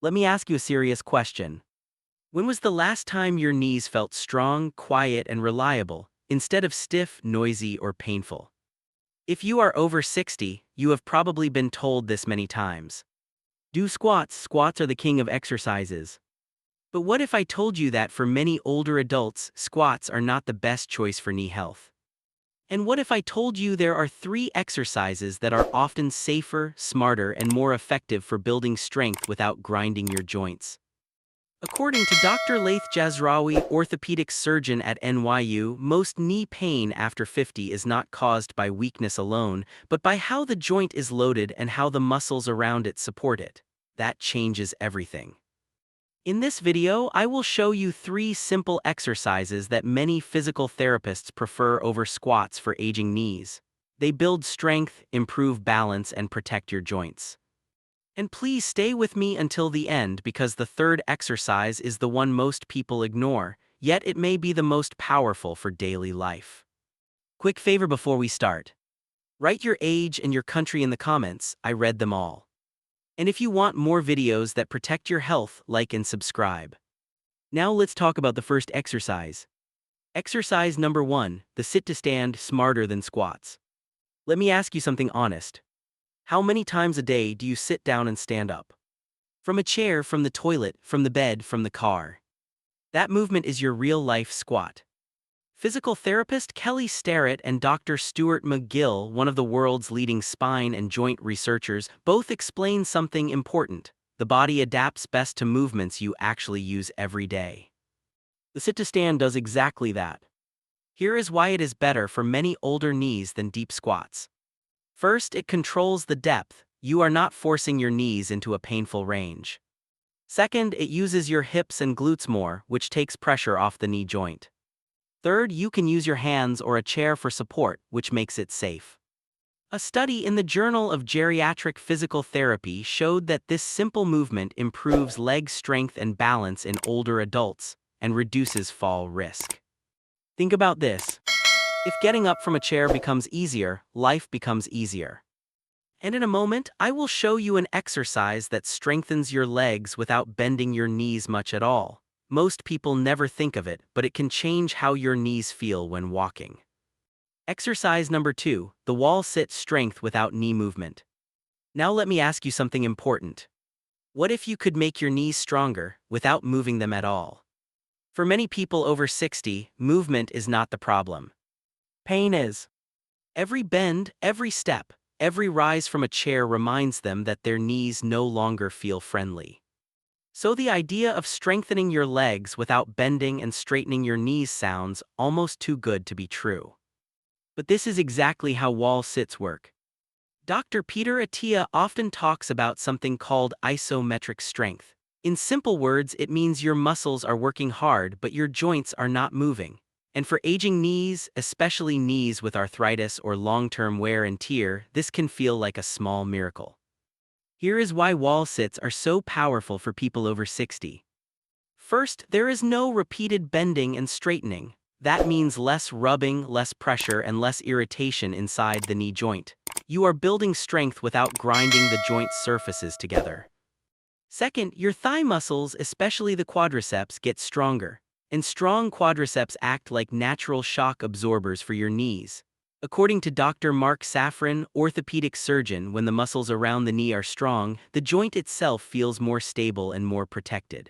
Let me ask you a serious question. When was the last time your knees felt strong, quiet, and reliable, instead of stiff, noisy, or painful? If you are over 60, you have probably been told this many times. Do squats. Squats are the king of exercises. But what if I told you that for many older adults, squats are not the best choice for knee health? And what if I told you there are 3 exercises that are often safer, smarter, and more effective for building strength without grinding your joints? According to Dr. Laith Jazrawi, orthopedic surgeon at NYU, most knee pain after 50 is not caused by weakness alone, but by how the joint is loaded and how the muscles around it support it. That changes everything. In this video, I will show you 3 simple exercises that many physical therapists prefer over squats for aging knees. They build strength, improve balance, and protect your joints. And please stay with me until the end because the third exercise is the one most people ignore, yet it may be the most powerful for daily life. Quick favor before we start. Write your age and your country in the comments. I read them all. And if you want more videos that protect your health, like and subscribe. Now let's talk about the first exercise. Exercise number 1, the sit to stand, smarter than squats. Let me ask you something honest. How many times a day do you sit down and stand up? From a chair, from the toilet, from the bed, from the car. That movement is your real-life squat. Physical therapist Kelly Starrett and Dr. Stuart McGill, one of the world's leading spine and joint researchers, both explain something important. The body adapts best to movements you actually use every day. The sit-to-stand does exactly that. Here is why it is better for many older knees than deep squats. First, it controls the depth. You are not forcing your knees into a painful range. Second, it uses your hips and glutes more, which takes pressure off the knee joint. Third, you can use your hands or a chair for support, which makes it safe. A study in the Journal of Geriatric Physical Therapy showed that this simple movement improves leg strength and balance in older adults and reduces fall risk. Think about this. If getting up from a chair becomes easier, life becomes easier. And in a moment, I will show you an exercise that strengthens your legs without bending your knees much at all. Most people never think of it, but it can change how your knees feel when walking. Exercise number 2, the wall sit, strength without knee movement. Now let me ask you something important. What if you could make your knees stronger without moving them at all? For many people over 60, movement is not the problem. Pain is. Every bend, every step, every rise from a chair reminds them that their knees no longer feel friendly. So the idea of strengthening your legs without bending and straightening your knees sounds almost too good to be true. But this is exactly how wall sits work. Dr. Peter Attia often talks about something called isometric strength. In simple words, it means your muscles are working hard but your joints are not moving. And for aging knees, especially knees with arthritis or long-term wear and tear, this can feel like a small miracle. Here is why wall sits are so powerful for people over 60. First, there is no repeated bending and straightening. That means less rubbing, less pressure, and less irritation inside the knee joint. You are building strength without grinding the joint surfaces together. Second, your thigh muscles, especially the quadriceps, get stronger. And strong quadriceps act like natural shock absorbers for your knees. According to Dr. Mark Safran, orthopedic surgeon, when the muscles around the knee are strong, the joint itself feels more stable and more protected.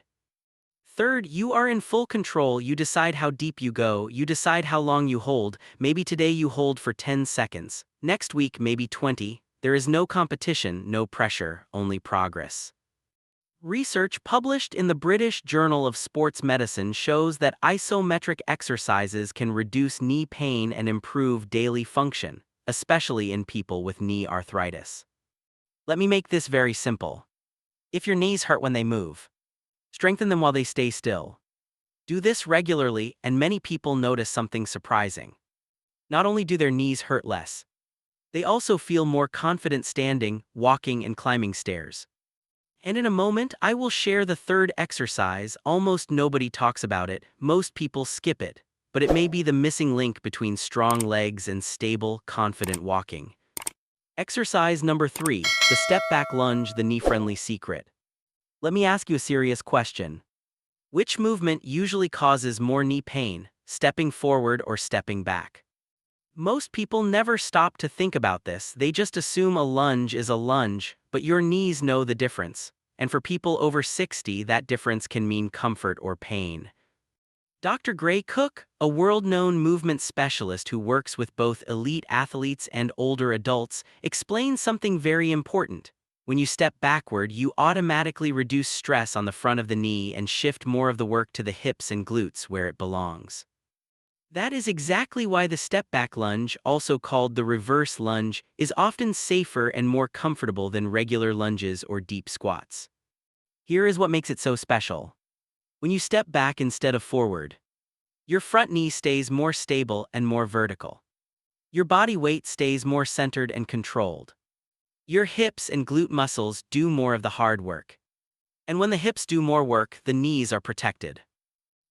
Third, you are in full control. You decide how deep you go, you decide how long you hold. Maybe today you hold for 10 seconds, next week maybe 20. There is no competition, no pressure, only progress. Research published in the British Journal of Sports Medicine shows that isometric exercises can reduce knee pain and improve daily function, especially in people with knee arthritis. Let me make this very simple. If your knees hurt when they move, strengthen them while they stay still. Do this regularly, and many people notice something surprising. Not only do their knees hurt less, they also feel more confident standing, walking, and climbing stairs. And in a moment, I will share the third exercise. Almost nobody talks about it, most people skip it, but it may be the missing link between strong legs and stable, confident walking. Exercise number 3, the step-back lunge, the knee-friendly secret. Let me ask you a serious question. Which movement usually causes more knee pain, stepping forward or stepping back? Most people never stop to think about this, they just assume a lunge is a lunge, but your knees know the difference. And for people over 60, that difference can mean comfort or pain. Dr. Gray Cook, a world-known movement specialist who works with both elite athletes and older adults, explains something very important. When you step backward, you automatically reduce stress on the front of the knee and shift more of the work to the hips and glutes where it belongs. That is exactly why the step-back lunge, also called the reverse lunge, is often safer and more comfortable than regular lunges or deep squats. Here is what makes it so special. When you step back instead of forward, your front knee stays more stable and more vertical. Your body weight stays more centered and controlled. Your hips and glute muscles do more of the hard work. And when the hips do more work, the knees are protected.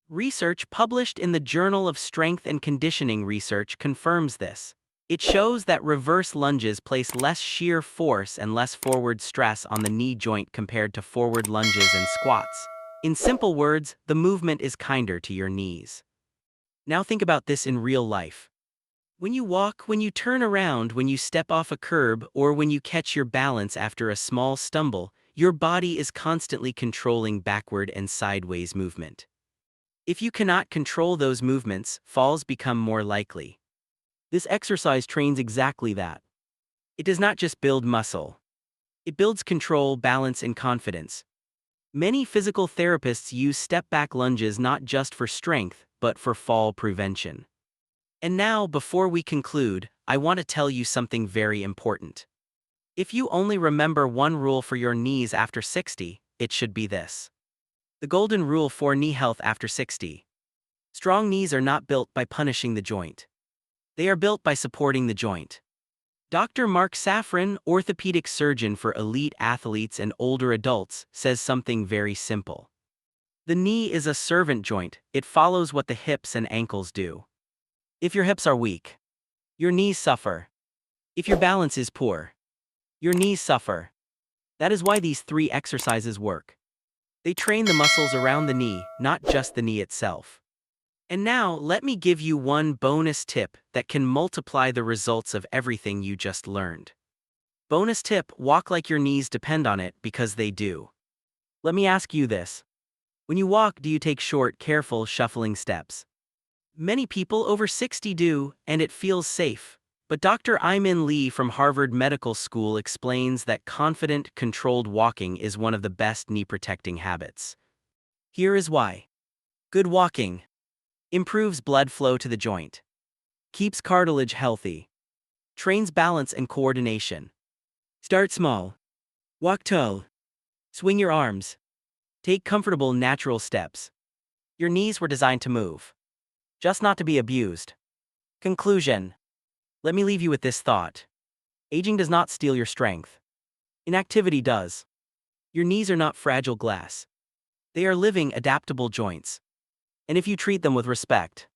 Research published in the Journal of Strength and Conditioning Research confirms this. It shows that reverse lunges place less shear force and less forward stress on the knee joint compared to forward lunges and squats. In simple words, the movement is kinder to your knees. Now think about this in real life. When you walk, when you turn around, when you step off a curb, or when you catch your balance after a small stumble, your body is constantly controlling backward and sideways movement. If you cannot control those movements, falls become more likely. This exercise trains exactly that. It does not just build muscle. It builds control, balance, and confidence. Many physical therapists use step-back lunges not just for strength, but for fall prevention. And now, before we conclude, I want to tell you something very important. If you only remember one rule for your knees after 60, it should be this. The golden rule for knee health after 60. Strong knees are not built by punishing the joint. They are built by supporting the joint. Dr. Mark Safran, orthopedic surgeon for elite athletes and older adults, says something very simple. The knee is a servant joint, it follows what the hips and ankles do. If your hips are weak, your knees suffer. If your balance is poor, your knees suffer. That is why these 3 exercises work. They train the muscles around the knee, not just the knee itself. And now, let me give you one bonus tip that can multiply the results of everything you just learned. Bonus tip: walk like your knees depend on it, because they do. Let me ask you this. When you walk, do you take short, careful, shuffling steps? Many people over 60 do, and it feels safe. But Dr. Imin Lee from Harvard Medical School explains that confident, controlled walking is one of the best knee-protecting habits. Here is why. Good walking improves blood flow to the joint, keeps cartilage healthy, trains balance and coordination. Start small. Walk tall. Swing your arms. Take comfortable, natural steps. Your knees were designed to move, just not to be abused. Conclusion. Let me leave you with this thought. Aging does not steal your strength. Inactivity does. Your knees are not fragile glass. They are living, adaptable joints. And if you treat them with respect,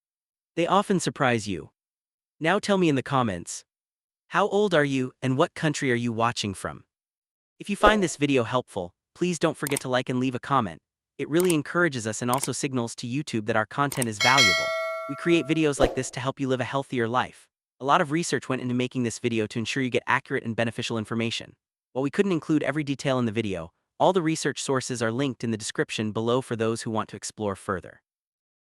they often surprise you. Now tell me in the comments, how old are you and what country are you watching from? If you find this video helpful, please don't forget to like and leave a comment. It really encourages us and also signals to YouTube that our content is valuable. We create videos like this to help you live a healthier life. A lot of research went into making this video to ensure you get accurate and beneficial information. While we couldn't include every detail in the video, all the research sources are linked in the description below for those who want to explore further.